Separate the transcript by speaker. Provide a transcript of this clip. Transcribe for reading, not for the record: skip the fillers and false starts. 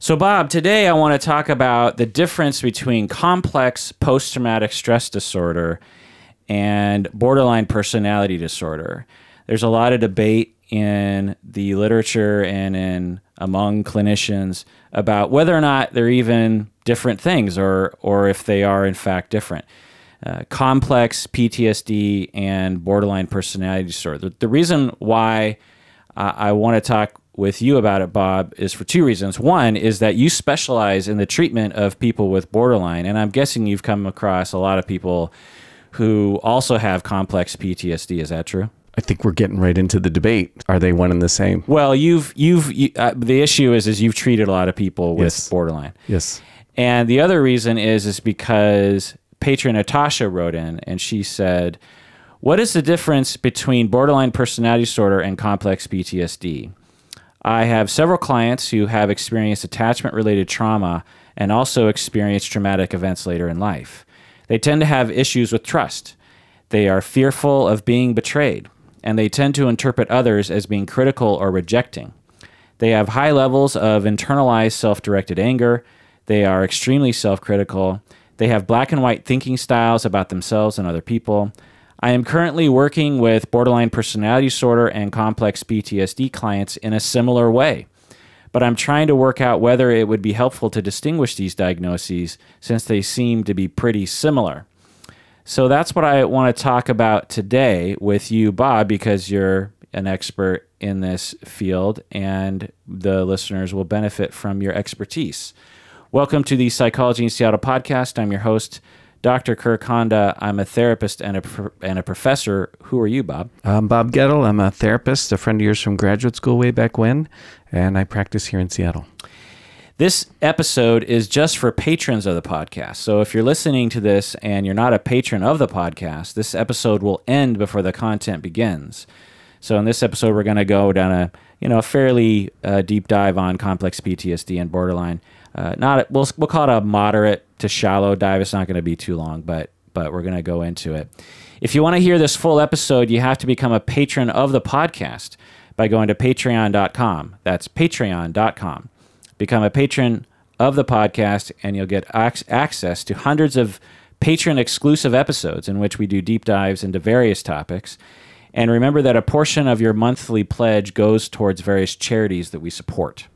Speaker 1: So, Bob, today I want to talk about the difference between complex post-traumatic stress disorder and borderline personality disorder. There's a lot of debate in the literature and among clinicians about whether or not they're even different things or if they are in fact different. Complex PTSD and borderline personality disorder. The reason why I want to talk with you about it, Bob, is for two reasons. One is that you specialize in the treatment of people with borderline, and I'm guessing you've come across a lot of people who also have complex PTSD. Is that true?
Speaker 2: I think we're getting right into the debate. Are they one and the same?
Speaker 1: Well, the issue is you've treated a lot of people with borderline.
Speaker 2: Yes.
Speaker 1: And the other reason is because patron Natasha wrote in and she said, "What is the difference between borderline personality disorder and complex PTSD? I have several clients who have experienced attachment-related trauma and also experienced traumatic events later in life. They tend to have issues with trust. They are fearful of being betrayed, and they tend to interpret others as being critical or rejecting. They have high levels of internalized self-directed anger. They are extremely self-critical. They have black and white thinking styles about themselves and other people. I am currently working with borderline personality disorder and complex PTSD clients in a similar way, but I'm trying to work out whether it would be helpful to distinguish these diagnoses since they seem to be pretty similar." So that's what I want to talk about today with you, Bob, because you're an expert in this field and the listeners will benefit from your expertise. Welcome to the Psychology in Seattle podcast. I'm your host, Dr. Kirk Honda. I'm a therapist and a professor. Who are you, Bob?
Speaker 2: I'm Bob Gettle. I'm a therapist, a friend of yours from graduate school way back when, and I practice here in Seattle.
Speaker 1: This episode is just for patrons of the podcast. So if you're listening to this and you're not a patron of the podcast, this episode will end before the content begins. So in this episode, we're going to go down a fairly deep dive on complex PTSD and borderline. We'll call it a moderate to shallow dive. It's not going to be too long, but we're going to go into it. If you want to hear this full episode, you have to become a patron of the podcast by going to patreon.com. That's patreon.com. Become a patron of the podcast, and you'll get access to hundreds of patron-exclusive episodes in which we do deep dives into various topics. And remember that a portion of your monthly pledge goes towards various charities that we support.